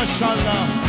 ماشاءالله.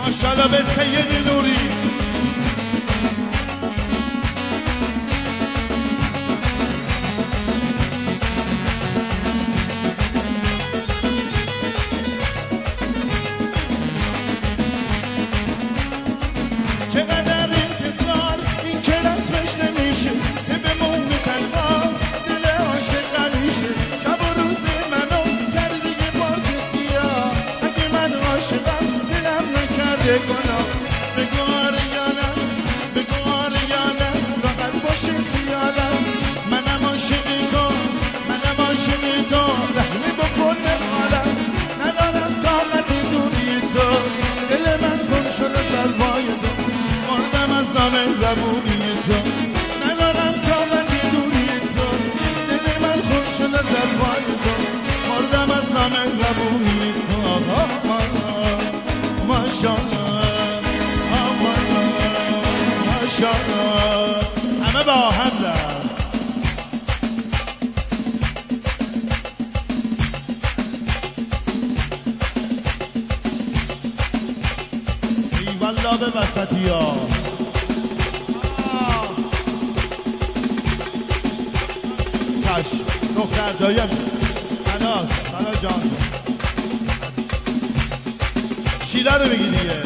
ماشاءالله به سید نوری. چقدر انتظار این که رسمش نمیشه که بمونه تنها دل عاشق قریشه. شب و روز منو کردی یه پارک سیاه. اگه من عاشقم دلم نکرده گناه. بگو آره یا نه، بگو آره یا نه، راحت باشه خیالم. منم عاشق تو، منم عاشق تو، رحمی بکن به حالم. ندارم طاقت دوری تو، دل من گم شده در پای تو. مردم از نام زبونی تو، ندارم طاقت دوری تو، دل من گم شده در پای تو. مردم از نام زبونی تو. ماشاءالله ماشاءالله همه با هم در ای والله به وسطی ها. چشم دختر دایم سنا جان شیله رو بگی دیگه.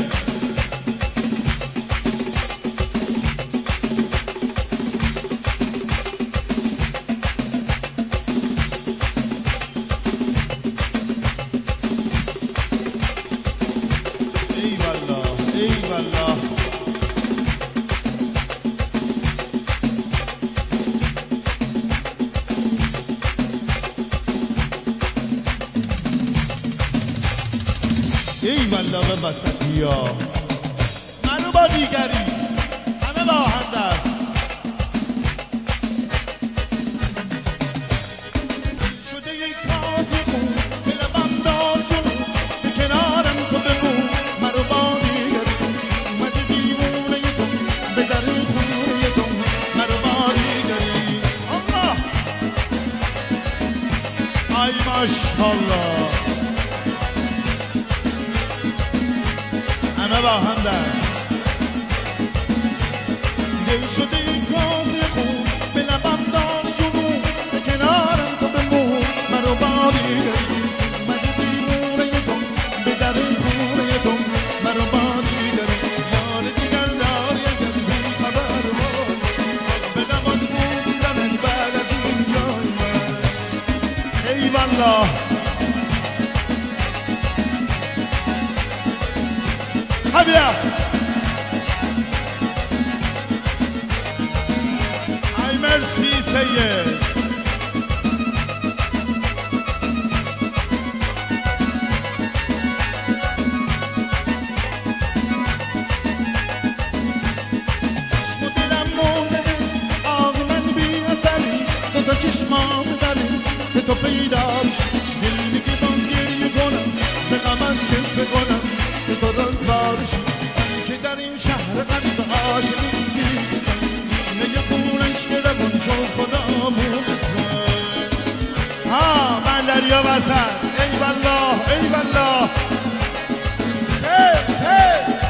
ای والله به وسطی ها منو با دیگری همه با آهنده است شده یک کاسی خون به لبم دار جون به کنارم تو بمون منو با دیگری اومده دیوونه تو به در خونه تو منو با دیگری الله ای ماشالله همه با هم دست دل شده این کازی خون به لبم دار جنون به کنارم تو بمون منو با دیگری اومده دیوونه تو به در خونه تو منو با دیگری یار دیگر داری اگر بی خبر بود به لبان موندن بعد از این جای من ای والله بیا ای مرسی سید دلم مونده آه من بی اثری دو تا چشمام داری به تو پیدا دل میگه با گریه کنم به غمت شفه کنم که تو رزبارشی که در این شهر غریب عاشقی نگه خونش که روان شد خدامون ها من دریا وسط ای والله ای والله هی هی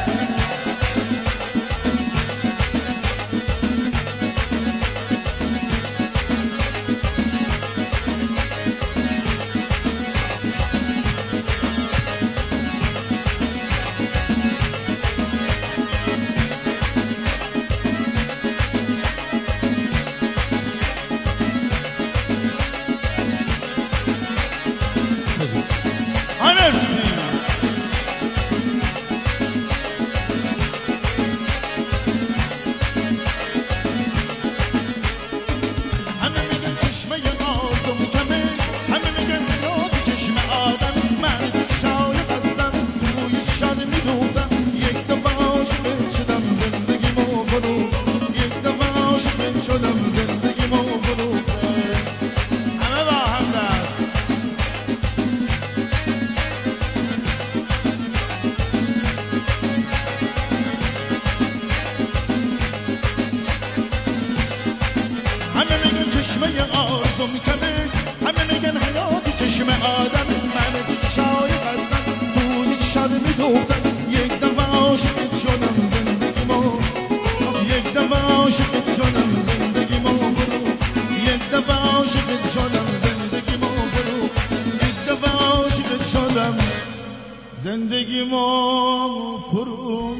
زندگی ما فرو